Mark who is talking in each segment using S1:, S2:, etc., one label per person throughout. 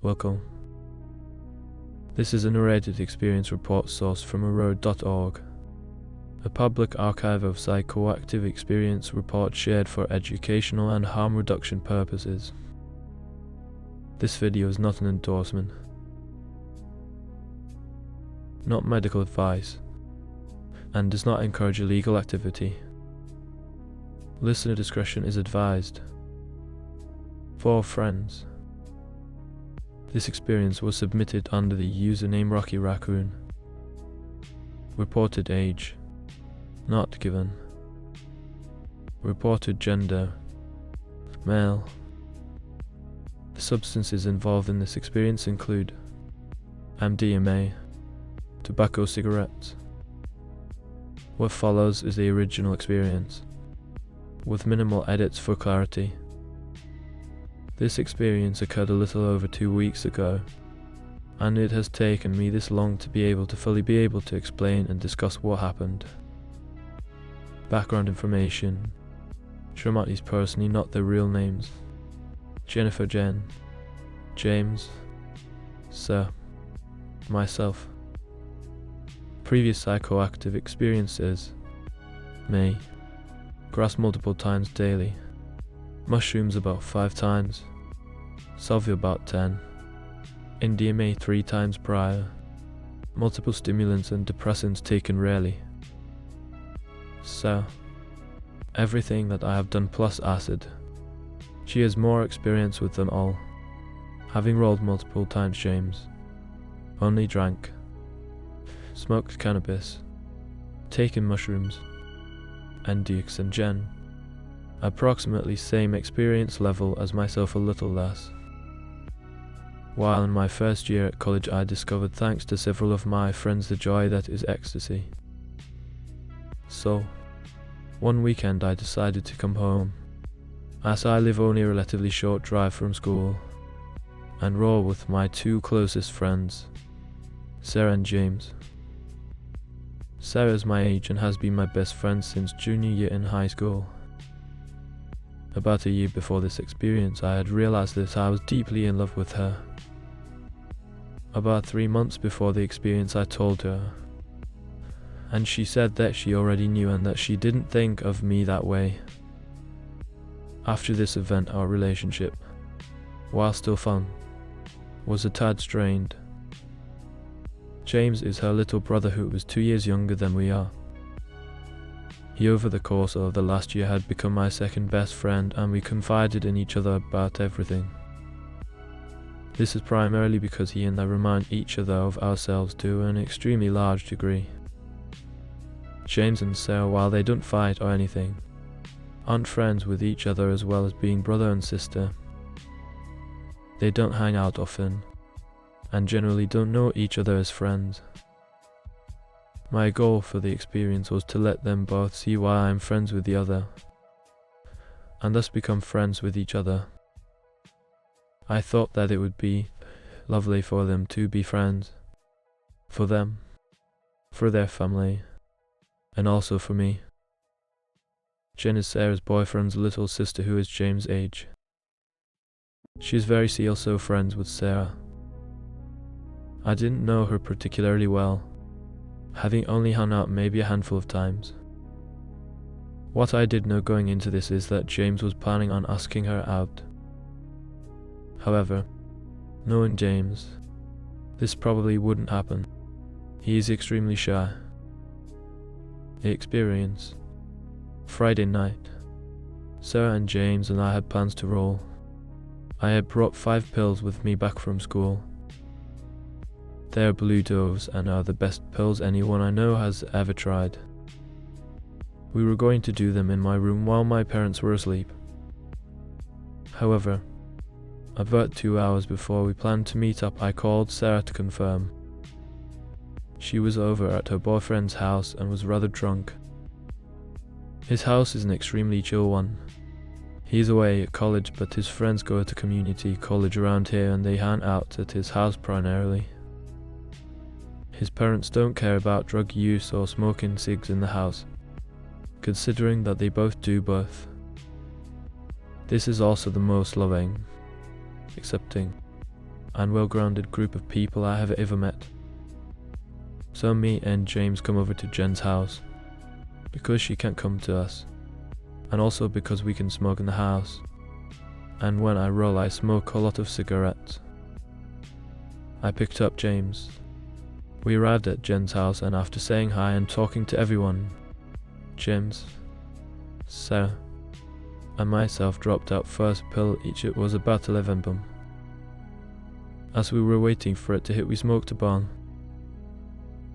S1: Welcome. This is a narrated experience report sourced from road.org, a public archive of psychoactive experience reports shared for educational and harm reduction purposes. This video is not an endorsement, not medical advice, and does not encourage illegal activity. Listener discretion is advised. For friends. This experience was submitted under the username Rocky Raccoon. Reported age, not given. Reported gender, male. The substances involved in this experience include MDMA, tobacco, cigarettes. What follows is the original experience, with minimal edits for clarity. This experience occurred a little over 2 weeks ago, and it has taken me this long to be able to explain and discuss what happened. Background information. Shramatis personally, not their real names. Jennifer, Jen, James, Sir, myself. Previous psychoactive experiences. May. Grass multiple times daily. Mushrooms about 5 times. Salvia about 10. MDMA 3 times prior. Multiple stimulants and depressants taken rarely. So, everything that I have done plus acid. She has more experience with them all. Having rolled multiple times, James. Only drank. Smoked cannabis. Taken mushrooms. And Dukes and Jen. Approximately same experience level as myself, a little less. While in my first year at college, I discovered, thanks to several of my friends, the joy that is ecstasy. So, one weekend I decided to come home, as I live only a relatively short drive from school, and roll with my 2 closest friends, Sarah and James. Sarah is my age and has been my best friend since junior year in high school. About a year before this experience, I had realized that I was deeply in love with her. About 3 months before the experience, I told her, and she said that she already knew and that she didn't think of me that way. After this event, our relationship, while still fun, was a tad strained. James is her little brother who was 2 years younger than we are. He, over the course of the last year, had become my second best friend, and we confided in each other about everything. This is primarily because he and I remind each other of ourselves to an extremely large degree. James and Sarah, while they don't fight or anything, aren't friends with each other as well as being brother and sister. They don't hang out often, and generally don't know each other as friends. My goal for the experience was to let them both see why I'm friends with the other, and thus become friends with each other. I thought that it would be lovely for them to be friends. For them, for their family, and also for me. Jen is Sarah's boyfriend's little sister who is James' age. She is also friends with Sarah. I didn't know her particularly well, having only hung out maybe a handful of times. What I did know going into this is that James was planning on asking her out. However, knowing James, this probably wouldn't happen. He is extremely shy. The experience. Friday night. Sarah and James and I had plans to roll. I had brought 5 pills with me back from school. They are Blue Doves and are the best pills anyone I know has ever tried. We were going to do them in my room while my parents were asleep. However, about 2 hours before we planned to meet up, I called Sarah to confirm. She was over at her boyfriend's house and was rather drunk. His house is an extremely chill one. He's away at college, but his friends go to community college around here and they hang out at his house primarily. His parents don't care about drug use or smoking cigs in the house, considering that they both do both. This is also the most loving, accepting, and well-grounded group of people I have ever met. So me and James come over to Jen's house, because she can't come to us, and also because we can smoke in the house, and when I roll I smoke a lot of cigarettes. I picked up James. We arrived at Jen's house, and after saying hi and talking to everyone, James, Sarah, and myself dropped out first pill each. It was about 11 bum. As we were waiting for it to hit, we smoked a bong.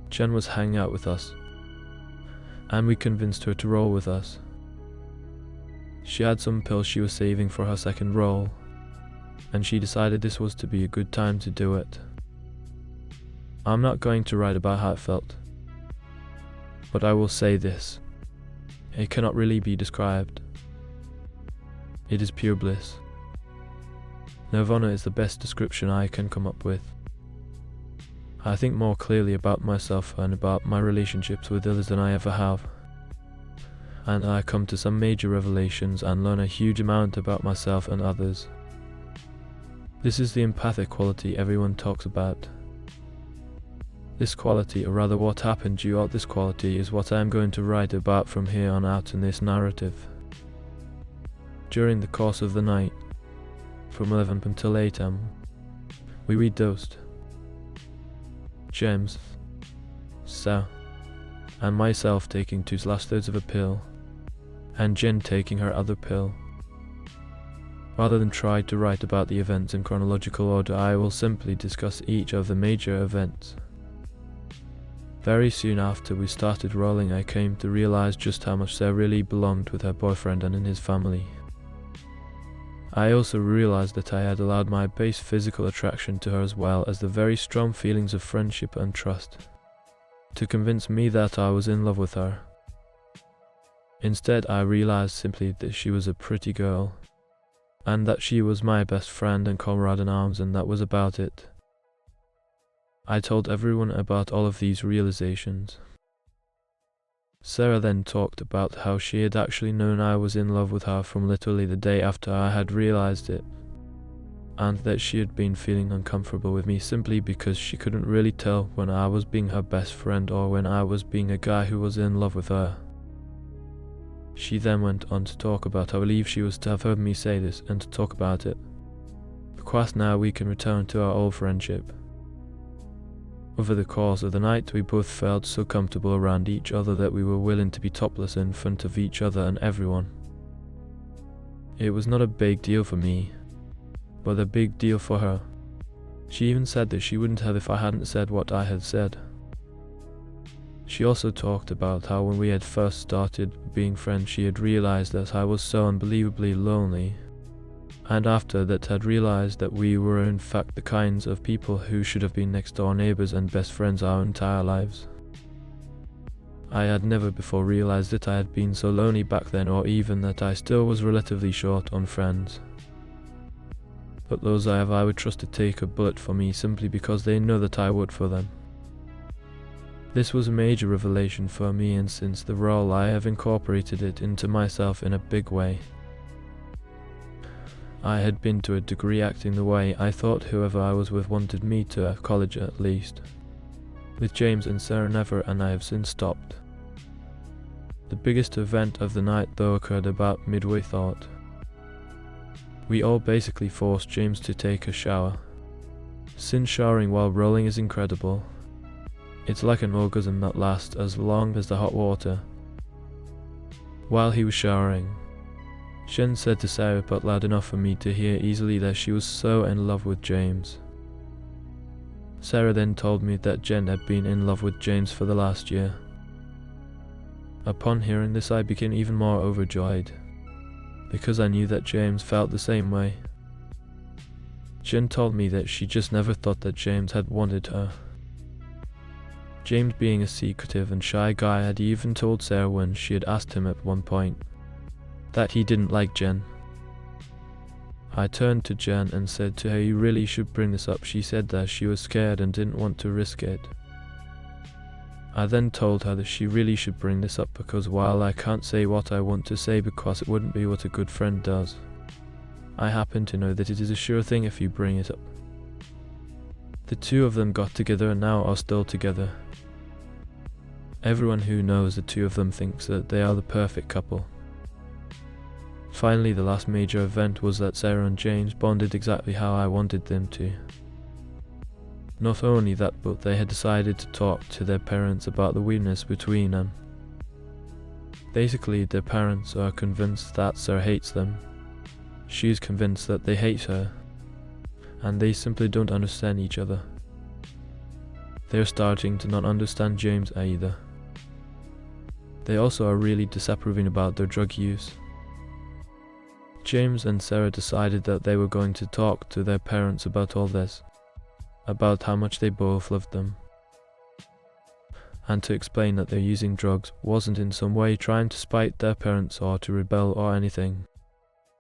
S1: Jen was hanging out with us, and we convinced her to roll with us. She had some pills she was saving for her second roll, and she decided this was to be a good time to do it. I'm not going to write about how it felt, but I will say this: it cannot really be described. It is pure bliss. Nirvana is the best description I can come up with. I think more clearly about myself and about my relationships with others than I ever have, and I come to some major revelations and learn a huge amount about myself and others. This is the empathic quality everyone talks about. This quality, or rather what happened due to this quality, is what I am going to write about from here on out in this narrative. During the course of the night, from 11 until 8 am, we redosed. James, Sarah, and myself taking 2/3 of a pill, and Jen taking her other pill. Rather than try to write about the events in chronological order, I will simply discuss each of the major events. Very soon after we started rolling, I came to realize just how much Sarah really belonged with her boyfriend and in his family. I also realized that I had allowed my base physical attraction to her, as well as the very strong feelings of friendship and trust, to convince me that I was in love with her. Instead, I realized simply that she was a pretty girl, and that she was my best friend and comrade in arms, and that was about it. I told everyone about all of these realizations. Sarah then talked about how she had actually known I was in love with her from literally the day after I had realized it, and that she had been feeling uncomfortable with me simply because she couldn't really tell when I was being her best friend or when I was being a guy who was in love with her. She then went on to talk about how relieved she was to have heard me say this and to talk about it, because now we can return to our old friendship. Over the course of the night, we both felt so comfortable around each other that we were willing to be topless in front of each other and everyone. It was not a big deal for me, but a big deal for her. She even said that she wouldn't have if I hadn't said what I had said. She also talked about how when we had first started being friends, she had realized that I was so unbelievably lonely, and after that had realized that we were in fact the kinds of people who should have been next door neighbors and best friends our entire lives. I had never before realized that I had been so lonely back then, or even that I still was relatively short on friends. But those I would trust to take a bullet for me simply because they know that I would for them. This was a major revelation for me, and since the role I have incorporated it into myself in a big way. I had been to a degree acting the way I thought whoever I was with wanted me to, at college at least. With James and Sarah never, and I have since stopped. The biggest event of the night though occurred about midway thought. We all basically forced James to take a shower. Since showering while rolling is incredible, it's like an orgasm that lasts as long as the hot water. While he was showering, Jen said to Sarah, but loud enough for me to hear easily, that she was so in love with James. Sarah then told me that Jen had been in love with James for the last year. Upon hearing this, I became even more overjoyed, because I knew that James felt the same way. Jen told me that she just never thought that James had wanted her. James, being a secretive and shy guy, had even told Sarah when she had asked him at one point that he didn't like Jen. I turned to Jen and said to her, "You really should bring this up." She said that she was scared and didn't want to risk it. I then told her that she really should bring this up because while I can't say what I want to say because it wouldn't be what a good friend does, I happen to know that it is a sure thing if you bring it up. The two of them got together and now are still together. Everyone who knows the two of them thinks that they are the perfect couple. Finally, the last major event was that Sarah and James bonded exactly how I wanted them to. Not only that, but they had decided to talk to their parents about the weirdness between them. Basically, their parents are convinced that Sarah hates them. She's convinced that they hate her. And they simply don't understand each other. They're starting to not understand James either. They also are really disapproving about their drug use. James and Sarah decided that they were going to talk to their parents about all this, about how much they both loved them, and to explain that their using drugs wasn't in some way trying to spite their parents or to rebel or anything.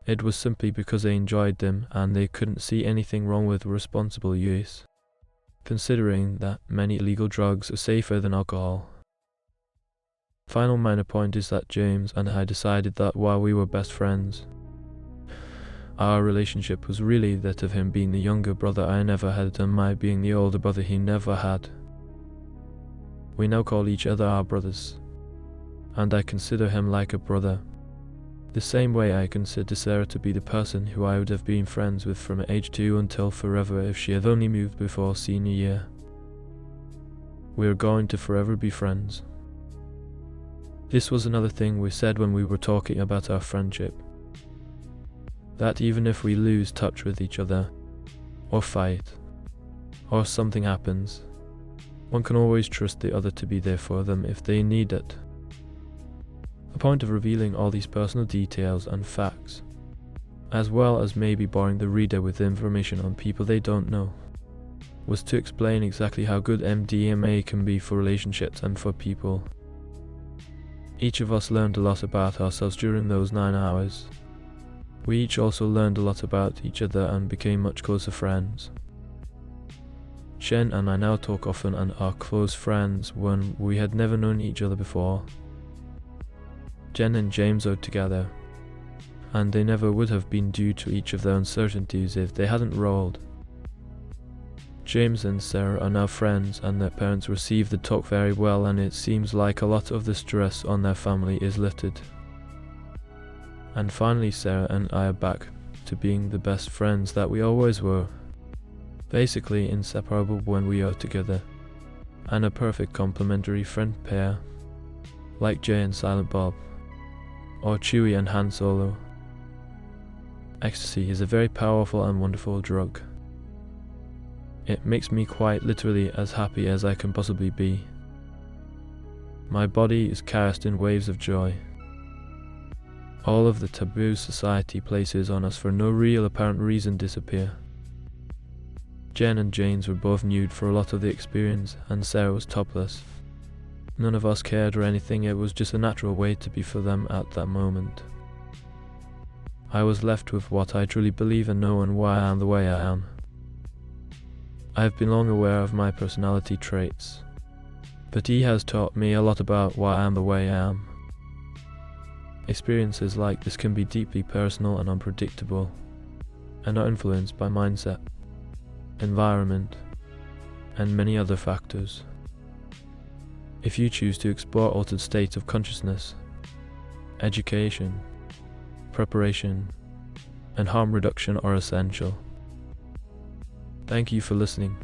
S1: It was simply because they enjoyed them and they couldn't see anything wrong with responsible use, considering that many illegal drugs are safer than alcohol. Final minor point is that James and I decided that while we were best friends, our relationship was really that of him being the younger brother I never had and my being the older brother he never had. We now call each other our brothers, and I consider him like a brother. The same way I consider Sarah to be the person who I would have been friends with from age 2 until forever if she had only moved before senior year. We are going to forever be friends. This was another thing we said when we were talking about our friendship. That even if we lose touch with each other, or fight, or something happens, one can always trust the other to be there for them if they need it. The point of revealing all these personal details and facts, as well as maybe boring the reader with information on people they don't know, was to explain exactly how good MDMA can be for relationships and for people. Each of us learned a lot about ourselves during those 9 hours. We each also learned a lot about each other and became much closer friends. Jen and I now talk often and are close friends when we had never known each other before. Jen and James are together, and they never would have been due to each of their uncertainties if they hadn't rolled. James and Sarah are now friends and their parents receive the talk very well, and it seems like a lot of the stress on their family is lifted. And finally, Sarah and I are back to being the best friends that we always were. Basically inseparable when we are together, and a perfect complementary friend pair, like Jay and Silent Bob, or Chewie and Han Solo. Ecstasy is a very powerful and wonderful drug. It makes me quite literally as happy as I can possibly be. My body is cast in waves of joy. All of the taboos society places on us for no real apparent reason disappear. Jen and James were both nude for a lot of the experience, and Sarah was topless. None of us cared or anything, it was just a natural way to be for them at that moment. I was left with what I truly believe and know and why I am the way I am. I have been long aware of my personality traits, but he has taught me a lot about why I am the way I am. Experiences like this can be deeply personal and unpredictable, and are influenced by mindset, environment, and many other factors. If you choose to explore altered states of consciousness, education, preparation, and harm reduction are essential. Thank you for listening.